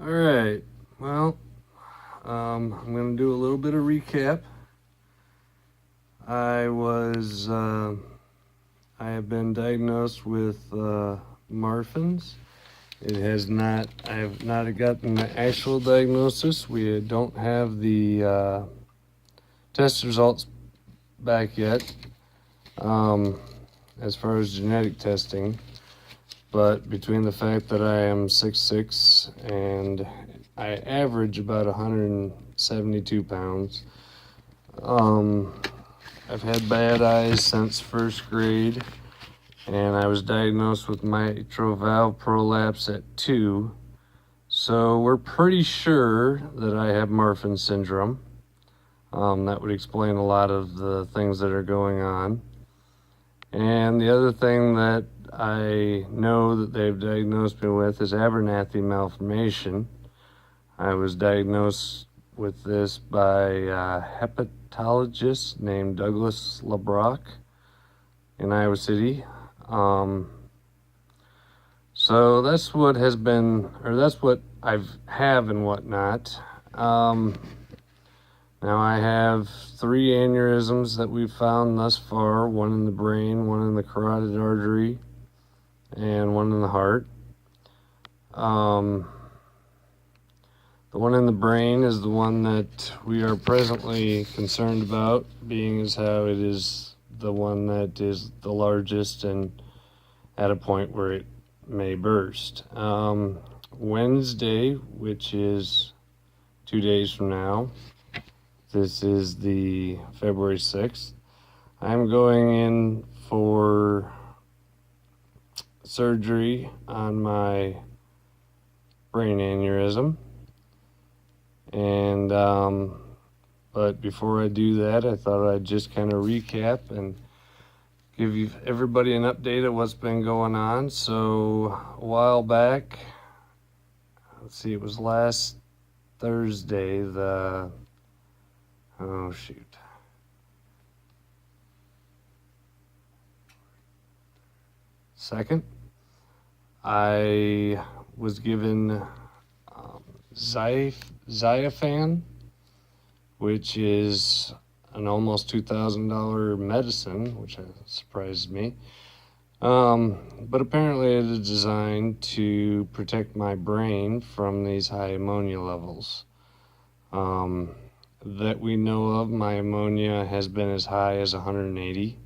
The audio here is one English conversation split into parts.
All right. Well, I'm going to do a little bit of recap. I have been diagnosed with Marfan's. I have not gotten the actual diagnosis. We don't have the test results back yet as far as genetic testing. But between the fact that I am 6'6" and I average about 172 pounds, I've had bad eyes since first grade, and I was diagnosed with mitral valve prolapse at 2. So we're pretty sure that I have Marfan syndrome. That would explain a lot of the things that are going on. And the other thing that I know that they've diagnosed me with is Abernethy malformation. I was diagnosed with this by a hepatologist named Douglas LeBrock in Iowa City. So that's what has been, or that's what have and whatnot. Now I have 3 aneurysms that we've found thus far, one in the brain, one in the carotid artery, and one in the heart. The one in the brain is the one that we are presently concerned about, being as how it is the one that is the largest and at a point where it may burst. Wednesday, which is 2 days from now, this is the February 6th, I'm going in for surgery on my brain aneurysm. And but before I do that, I thought I'd just kind of recap and give everybody an update of what's been going on. So a while back, let's see, it was last Thursday, second, I was given Xiafan, which is an almost $2,000 medicine, which surprised me. But apparently it is designed to protect my brain from these high ammonia levels. That we know of, my ammonia has been as high as 180.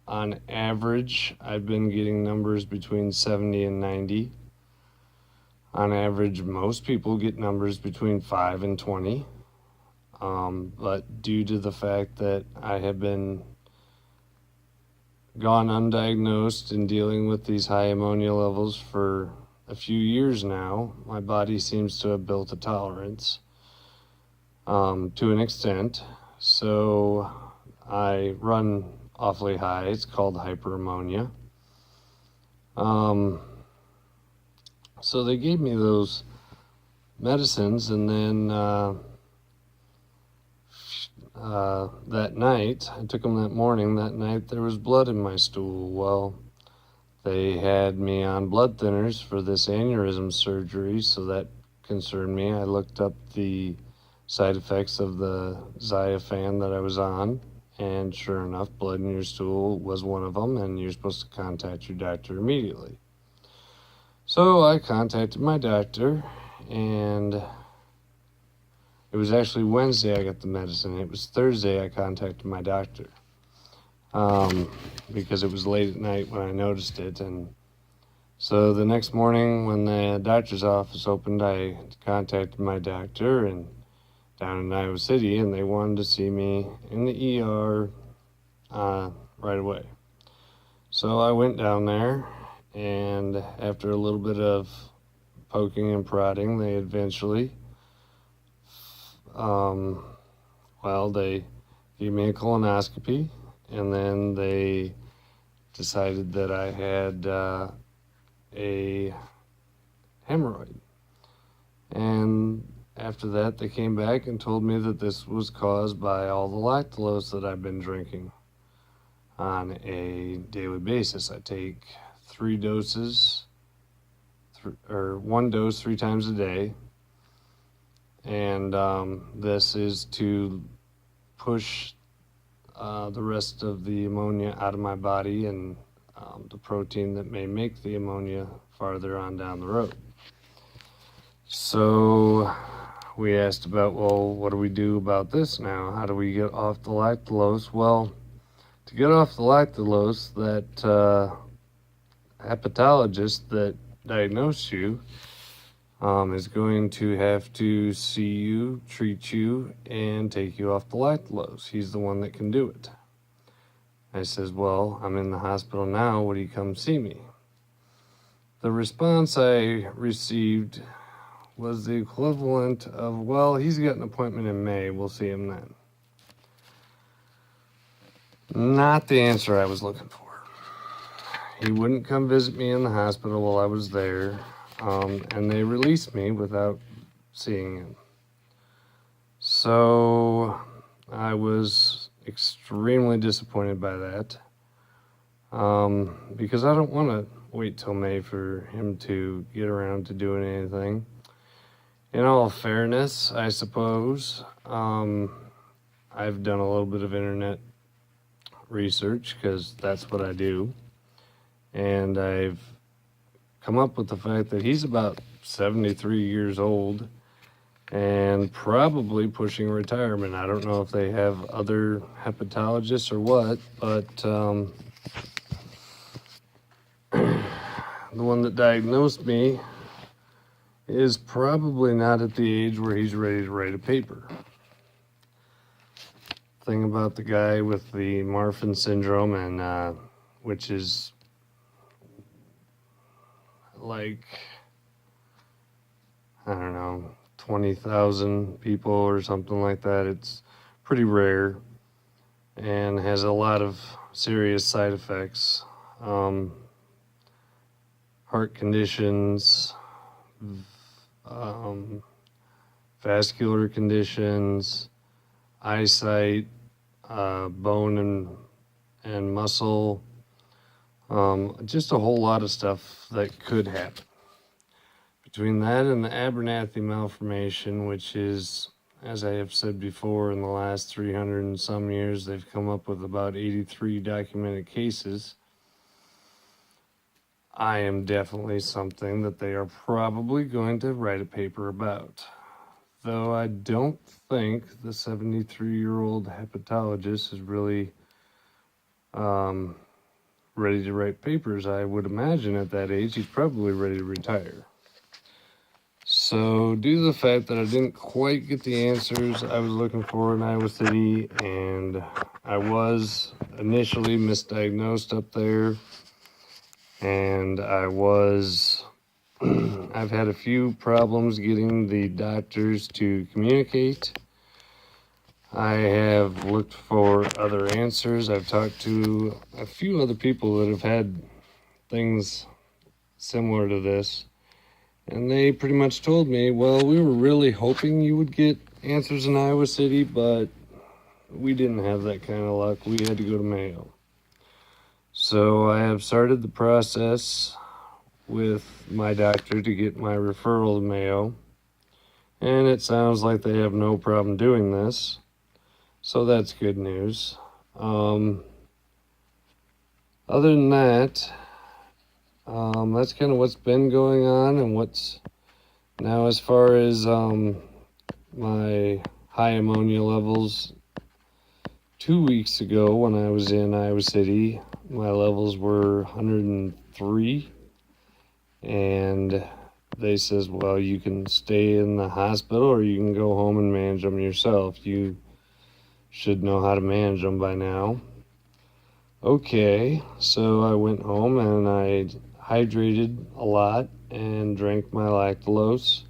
On average, I've been getting numbers between 70 and 90. On average, most people get numbers between 5 and 20. But due to the fact that I have been gone undiagnosed and dealing with these high ammonia levels for a few years now, my body seems to have built a tolerance to an extent. So I run awfully high. It's called hyperammonia. So they gave me those medicines, and then that night, I took them that morning. That night there was blood in my stool. Well, they had me on blood thinners for this aneurysm surgery, so that concerned me. I looked up the side effects of the Xiafan that I was on, and sure enough, blood in your stool was one of them, and you're supposed to contact your doctor immediately. So I contacted my doctor, and it was actually Wednesday I got the medicine. It was Thursday I contacted my doctor because it was late at night when I noticed it. And so the next morning when the doctor's office opened, I contacted my doctor and down in Iowa City, and they wanted to see me in the ER right away. So I went down there, and after a little bit of poking and prodding, they eventually, they gave me a colonoscopy, and then they decided that I had a hemorrhoid. And after that, they came back and told me that this was caused by all the lactulose that I've been drinking on a daily basis. I take 3 doses one dose 3 times a day. And this is to push the rest of the ammonia out of my body and the protein that may make the ammonia farther on down the road. So we asked about, well, what do we do about this now? How do we get off the lactulose? Well, to get off the lactulose, that hepatologist that diagnosed you is going to have to see you, treat you, and take you off the lactulose. He's the one that can do it. I says, well, I'm in the hospital now. Would he come see me? The response I received was the equivalent of, well, he's got an appointment in May. We'll see him then. Not the answer I was looking for. He wouldn't come visit me in the hospital while I was there, and they released me without seeing him. So I was extremely disappointed by that, because I don't want to wait till May for him to get around to doing anything. In all fairness, I suppose, I've done a little bit of internet research because that's what I do. And I've come up with the fact that he's about 73 years old and probably pushing retirement. I don't know if they have other hepatologists or what, but the one that diagnosed me is probably not at the age where he's ready to write a paper. Thing about the guy with the Marfan syndrome, and which is like, I don't know, 20,000 people or something like that. It's pretty rare and has a lot of serious side effects. Heart conditions, vascular conditions, eyesight, bone and muscle, just a whole lot of stuff that could happen. Between that and the Abernethy malformation, which is, as I have said before, in the last 300 and some years, they've come up with about 83 documented cases. I am definitely something that they are probably going to write a paper about. Though I don't think the 73-year-old hepatologist is really ready to write papers. I would imagine at that age he's probably ready to retire. So due to the fact that I didn't quite get the answers I was looking for in Iowa City, and I was initially misdiagnosed up there, and I've had a few problems getting the doctors to communicate. I have looked for other answers. I've talked to a few other people that have had things similar to this, and they pretty much told me, well, we were really hoping you would get answers in Iowa City, but we didn't have that kind of luck. We had to go to Mayo. So I have started the process with my doctor to get my referral to Mayo, and it sounds like they have no problem doing this. So that's good news. Other than that, that's kind of what's been going on, and what's now as far as my high ammonia levels. 2 weeks ago when I was in Iowa City, my levels were 103, and they says, well, you can stay in the hospital or you can go home and manage them yourself. You should know how to manage them by now. Okay, so I went home and I hydrated a lot and drank my lactulose,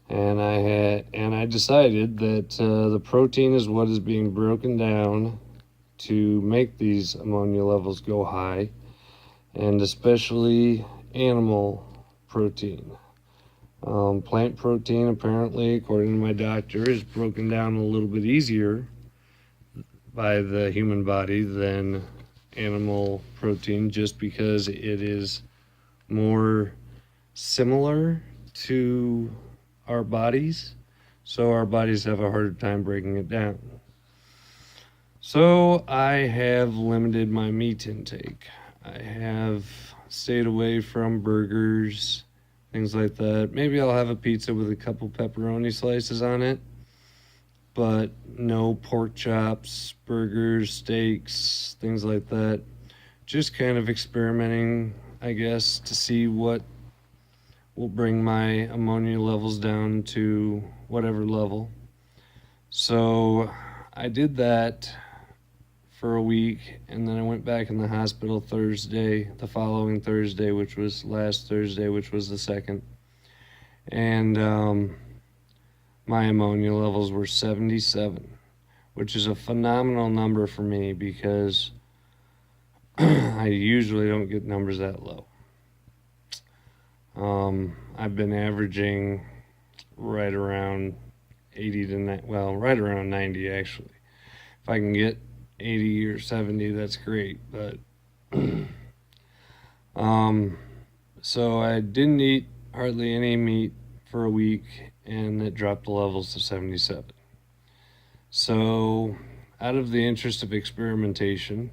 and I decided that the protein is what is being broken down to make these ammonia levels go high, and especially animal protein. Plant protein, apparently, according to my doctor, is broken down a little bit easier by the human body than animal protein, just because it is more similar to our bodies, so our bodies have a harder time breaking it down. So I have limited my meat intake. I have stayed away from burgers, things like that. Maybe I'll have a pizza with a couple pepperoni slices on it, but no pork chops, burgers, steaks, things like that. Just kind of experimenting, I guess, to see what will bring my ammonia levels down to whatever level. So I did that for a week, and then I went back in the hospital the following Thursday, which was last Thursday, which was the 2nd. And my ammonia levels were 77, which is a phenomenal number for me because I usually don't get numbers that low. I've been averaging right around 80 to 90, well, right around 90 actually. If I can get 80 or 70, that's great. But so I didn't eat hardly any meat for a week, and it dropped the levels to 77. So out of the interest of experimentation,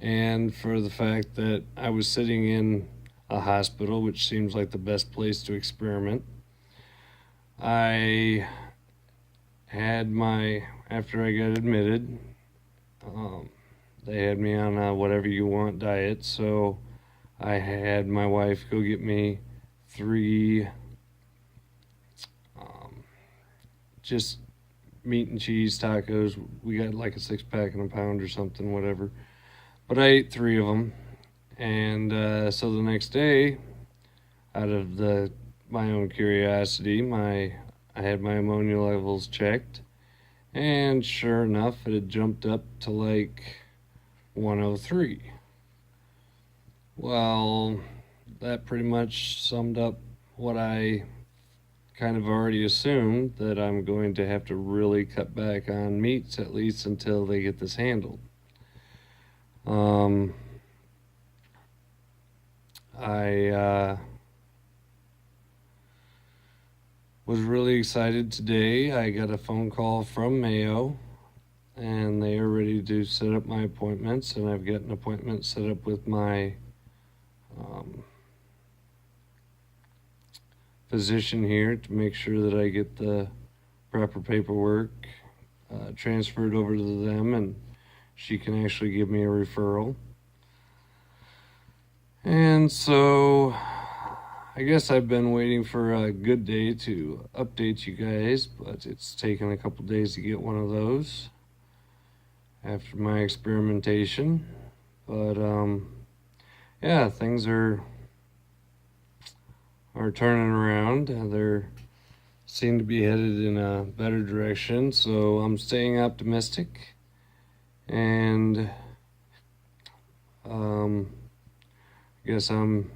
and for the fact that I was sitting in a hospital, which seems like the best place to experiment, I had after I got admitted, they had me on a whatever you want diet, so I had my wife go get me 3 just meat and cheese tacos. We got like a 6-pack and a pound or something, whatever. But I ate 3 of them, and so the next day, out of my own curiosity, I had my ammonia levels checked, and sure enough, it had jumped up to like 103. Well, that pretty much summed up what I kind of already assumed, that I'm going to have to really cut back on meats at least until they get this handled. I was really excited today. I got a phone call from Mayo, and they are ready to set up my appointments, and I've got an appointment set up with my physician here to make sure that I get the proper paperwork transferred over to them, and she can actually give me a referral. And so I guess I've been waiting for a good day to update you guys, but it's taken a couple days to get one of those after my experimentation. But yeah, things are turning around. They seem to be headed in a better direction, so I'm staying optimistic, and I guess I'm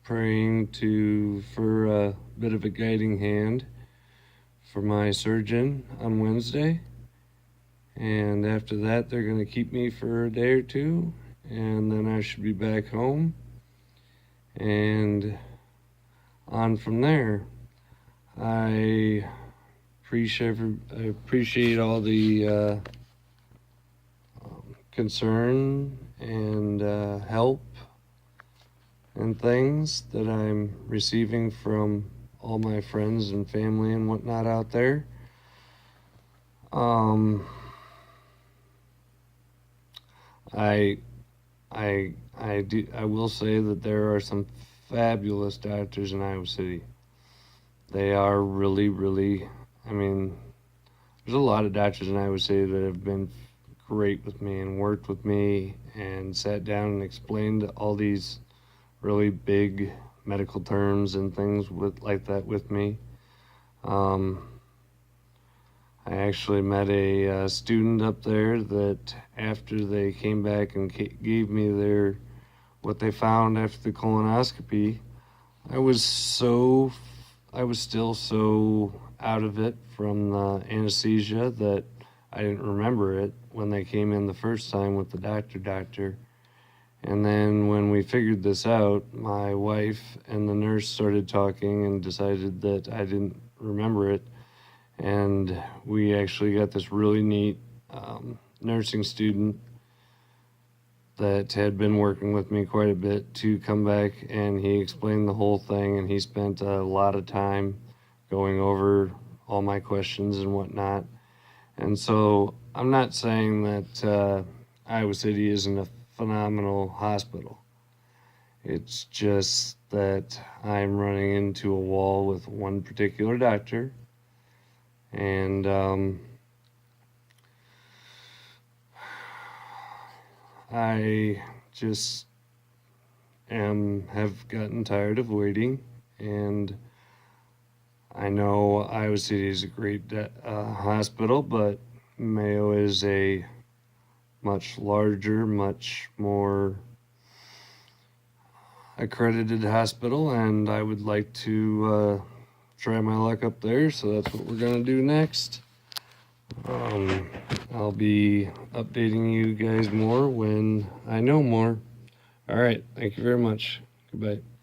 praying for a bit of a guiding hand for my surgeon on Wednesday, and after that they're going to keep me for a day or two, and then I should be back home and on from there. I appreciate all the concern and help and things that I'm receiving from all my friends and family and whatnot out there. I will say that there are some fabulous doctors in Iowa City. They are really, really, I mean, there's a lot of doctors in Iowa City that have been great with me and worked with me and sat down and explained all these really big medical terms and things like that with me. I actually met a student up there that after they came back and gave me what they found after the colonoscopy, I was still so out of it from the anesthesia that I didn't remember it when they came in the first time with the doctor. And then when we figured this out, my wife and the nurse started talking and decided that I didn't remember it. And we actually got this really neat nursing student that had been working with me quite a bit to come back, and he explained the whole thing, and he spent a lot of time going over all my questions and whatnot. And so I'm not saying that Iowa City isn't a phenomenal hospital. It's just that I'm running into a wall with one particular doctor, and I just have gotten tired of waiting, and I know Iowa City is a great hospital, but Mayo is a much larger, much more accredited hospital, and I would like to try my luck up there, so that's what we're gonna do next. I'll be updating you guys more when I know more. All right, thank you very much. Goodbye.